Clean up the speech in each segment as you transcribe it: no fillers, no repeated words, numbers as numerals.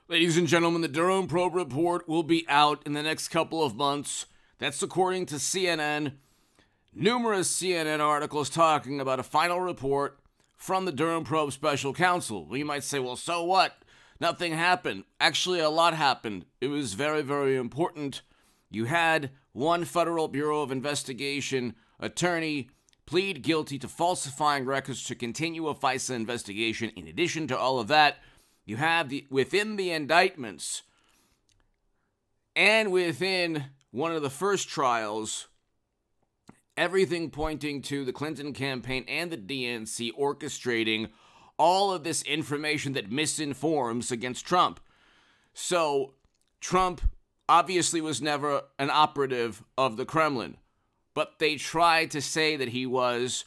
Ladies and gentlemen, the Durham Probe report will be out in the next couple of months. That's according to CNN. Numerous CNN articles talking about a final report from the Durham Probe Special Counsel. Well, you might say, well, so what? Nothing happened. Actually, a lot happened. It was very, very important. You had one Federal Bureau of Investigation attorney plead guilty to falsifying records to continue a FISA investigation. In addition to all of that, you have within the indictments and within one of the first trials, everything pointing to the Clinton campaign and the DNC orchestrating all of this information that misinforms against Trump. So Trump obviously was never an operative of the Kremlin, but they tried to say that he was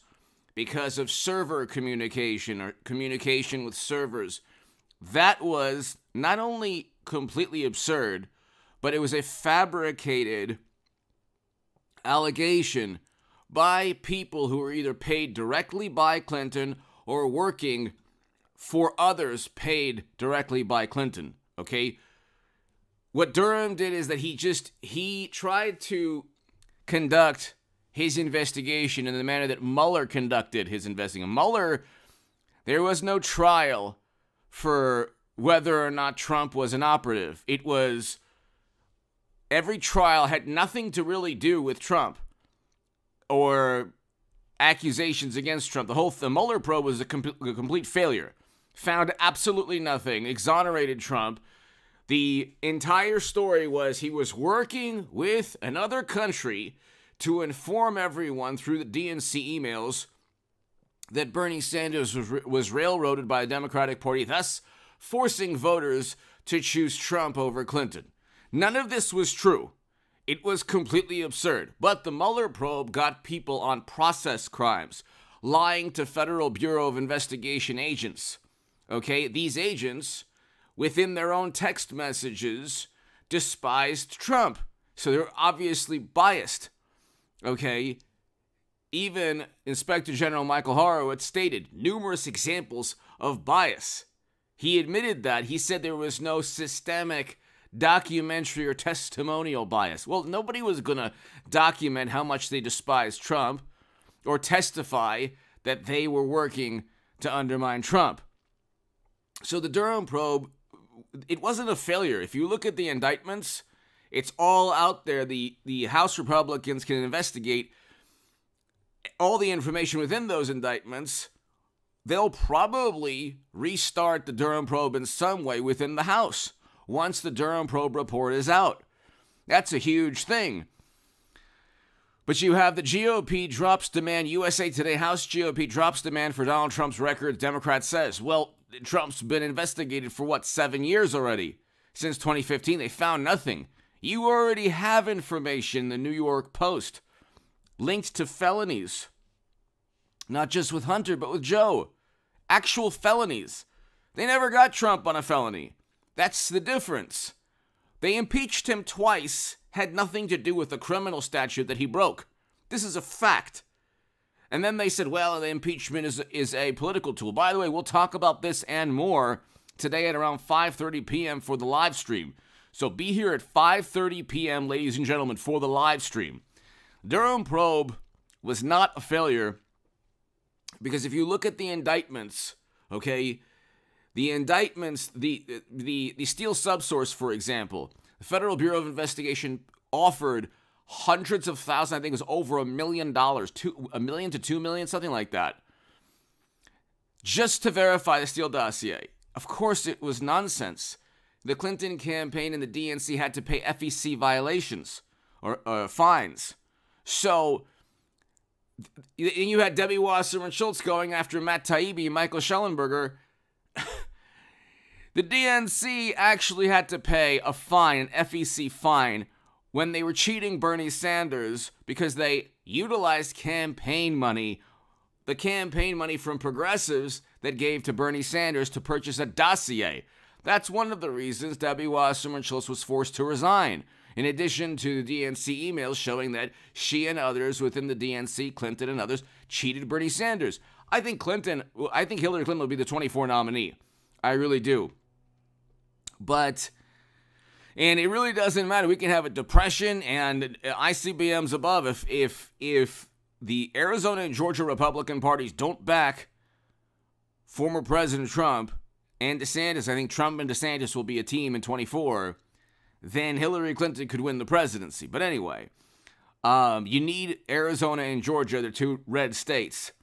because of server communication or communication with servers. That was not only completely absurd, but it was a fabricated allegation by people who were either paid directly by Clinton or working for others paid directly by Clinton, okay? What Durham did is that he tried to conduct his investigation in the manner that Mueller conducted his investigation. Mueller, there was no trial for whether or not Trump was an operative. It was, every trial had nothing to really do with Trump or accusations against Trump. The Mueller probe was a complete failure. Found absolutely nothing, exonerated Trump. The entire story was he was working with another country to inform everyone through the DNC emails that Bernie Sanders was railroaded by the Democratic Party, thus forcing voters to choose Trump over Clinton. None of this was true. It was completely absurd. But the Mueller probe got people on process crimes, lying to Federal Bureau of Investigation agents. Okay, these agents, within their own text messages, despised Trump. So they're obviously biased. Okay, even Inspector General Michael Horowitz stated numerous examples of bias. He admitted that. He said there was no systemic documentary or testimonial bias. Well, nobody was going to document how much they despised Trump or testify that they were working to undermine Trump. So the Durham probe, it wasn't a failure. If you look at the indictments, it's all out there. The House Republicans can investigate all the information within those indictments. They'll probably restart the Durham probe in some way within the House once the Durham probe report is out. That's a huge thing. But you have the GOP drops demand, USA Today, House GOP drops demand for Donald Trump's record, Democrat says. Well, Trump's been investigated for 7 years already? Since 2015, they found nothing. You already have information in the New York Post linked to felonies. Not just with Hunter, but with Joe. Actual felonies. They never got Trump on a felony. That's the difference. They impeached him twice, had nothing to do with the criminal statute that he broke. This is a fact. And then they said, well, the impeachment is a political tool. By the way, we'll talk about this and more today at around 5:30 p.m. for the live stream. So be here at 5:30 p.m., ladies and gentlemen, for the live stream. Durham probe was not a failure because if you look at the indictments, okay, the indictments, the Steele subsource, for example, the Federal Bureau of Investigation offered hundreds of thousands, I think it was over $1 million, $1 million to $2 million, something like that, just to verify the Steele dossier. Of course, it was nonsense. The Clinton campaign and the DNC had to pay FEC violations or fines. So you had Debbie Wasserman Schultz going after Matt Taibbi and Michael Schellenberger. The DNC actually had to pay a fine, an FEC fine, when they were cheating Bernie Sanders because they utilized campaign money, the campaign money from progressives that gave to Bernie Sanders to purchase a dossier. That's one of the reasons Debbie Wasserman Schultz was forced to resign. In addition to the DNC emails showing that she and others within the DNC, Clinton and others, cheated Bernie Sanders. I think Hillary Clinton will be the 24 nominee. I really do. And it really doesn't matter. We can have a depression and ICBMs above if the Arizona and Georgia Republican parties don't back former President Trump and DeSantis. I think Trump and DeSantis will be a team in 24. Then Hillary Clinton could win the presidency. But anyway, you need Arizona and Georgia, the two red states.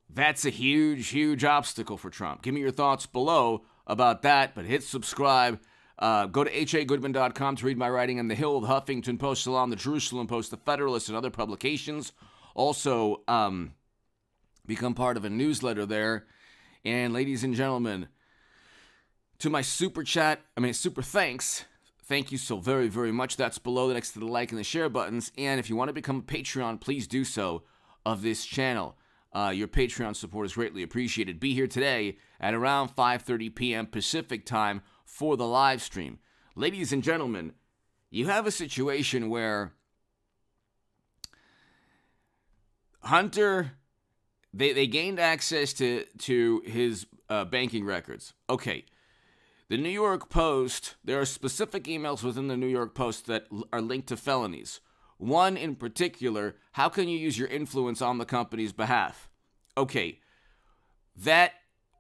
That's a huge, huge obstacle for Trump. Give me your thoughts below about that, but hit subscribe. Go to hagoodman.com to read my writing on The Hill, The Huffington Post, Salon, The Jerusalem Post, The Federalist, and other publications. Also, become part of a newsletter there. And ladies and gentlemen, to my super thanks. Thank you so very, very much. That's below, next to the like and the share buttons. And if you want to become a Patreon, please do so of this channel. Your Patreon support is greatly appreciated. Be here today at around 5:30 p.m. Pacific time for the live stream. Ladies and gentlemen, you have a situation where Hunter, they gained access to his banking records. Okay. The New York Post, there are specific emails within the New York Post that are linked to felonies. One in particular, how can you use your influence on the company's behalf? Okay, that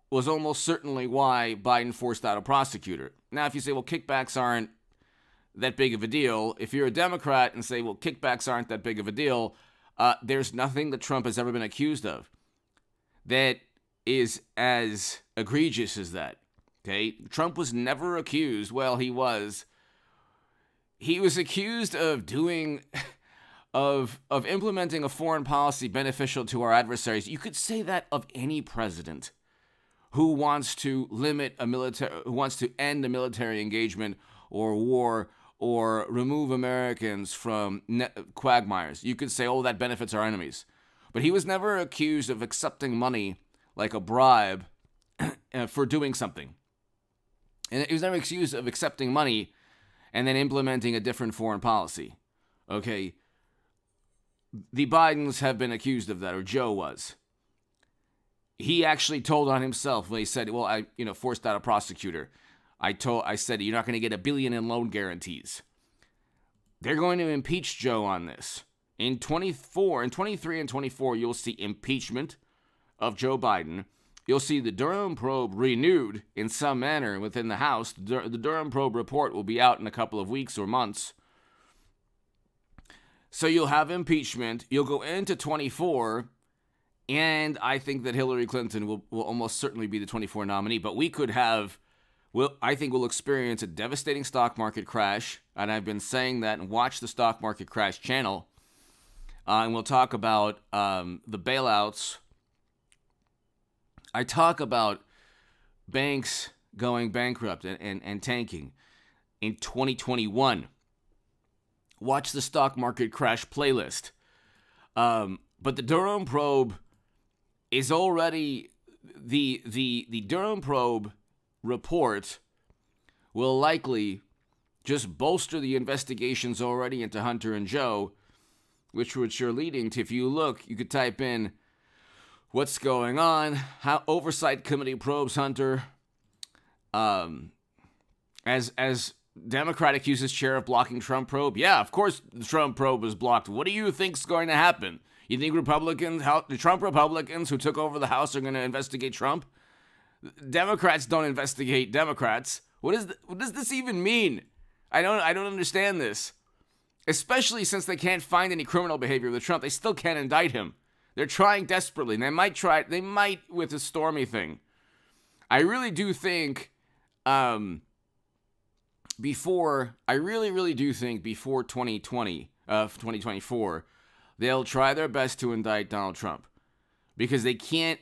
was almost certainly why Biden forced out a prosecutor. Now, if you say, well, kickbacks aren't that big of a deal, if you're a Democrat and say, well, kickbacks aren't that big of a deal, there's nothing that Trump has ever been accused of that is as egregious as that. Okay, Trump was never accused. Well, he was. He was accused of doing, of implementing a foreign policy beneficial to our adversaries. You could say that of any president who wants to who wants to end a military engagement or war or remove Americans from quagmires. You could say, oh, that benefits our enemies. But he was never accused of accepting money like a bribe for doing something. And he was never accused of accepting money and then implementing a different foreign policy. Okay. The Bidens have been accused of that, or Joe was. He actually told on himself when he said, well, I forced out a prosecutor. I said, you're not going to get $1 billion in loan guarantees. They're going to impeach Joe on this. In 23 and 24, you'll see impeachment of Joe Biden. You'll see the Durham probe renewed in some manner within the House. The Durham probe report will be out in a couple of weeks or months. So you'll have impeachment. You'll go into 24, and I think that Hillary Clinton will almost certainly be the 24 nominee. But we could have, I think we'll experience a devastating stock market crash, and I've been saying that, and watch the Stock Market Crash channel. And we'll talk about the bailouts. I talk about banks going bankrupt and tanking in 2021. Watch the Stock Market Crash playlist. But the Durham probe is already, the Durham probe report will likely just bolster the investigations already into Hunter and Joe, which are leading to, if you look, you could type in what's going on, how Oversight Committee probes Hunter, as Democrat accuses chair of blocking Trump probe. Yeah, of course the Trump probe was blocked. What do you think's going to happen? You think the Trump Republicans who took over the House are going to investigate Trump? Democrats don't investigate Democrats. What does this even mean? I don't understand this. Especially since they can't find any criminal behavior with Trump. They still can't indict him. They're trying desperately, and they might with the Stormy thing. I really do think before 2024, they'll try their best to indict Donald Trump. Because they can't,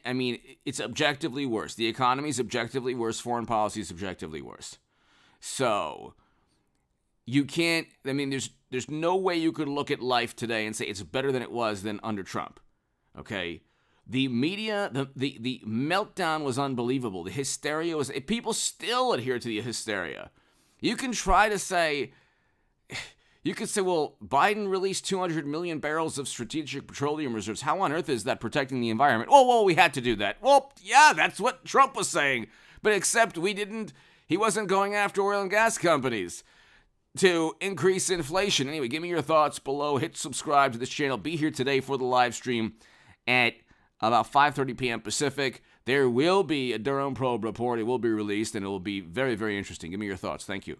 it's objectively worse. The economy's objectively worse. Foreign policy is objectively worse. So, you can't, there's no way you could look at life today and say it's better than it was than under Trump. Okay? The media, the meltdown was unbelievable. The hysteria was, people still adhere to the hysteria. You can try to say, well, Biden released 200 million barrels of strategic petroleum reserves. How on earth is that protecting the environment? Well, we had to do that. Well, yeah, that's what Trump was saying. But except we didn't, He wasn't going after oil and gas companies to increase inflation. Anyway, give me your thoughts below. Hit subscribe to this channel. Be here today for the live stream at about 5:30 p.m. Pacific. There will be a Durham Probe report. It will be released, and it will be very, very interesting. Give me your thoughts. Thank you.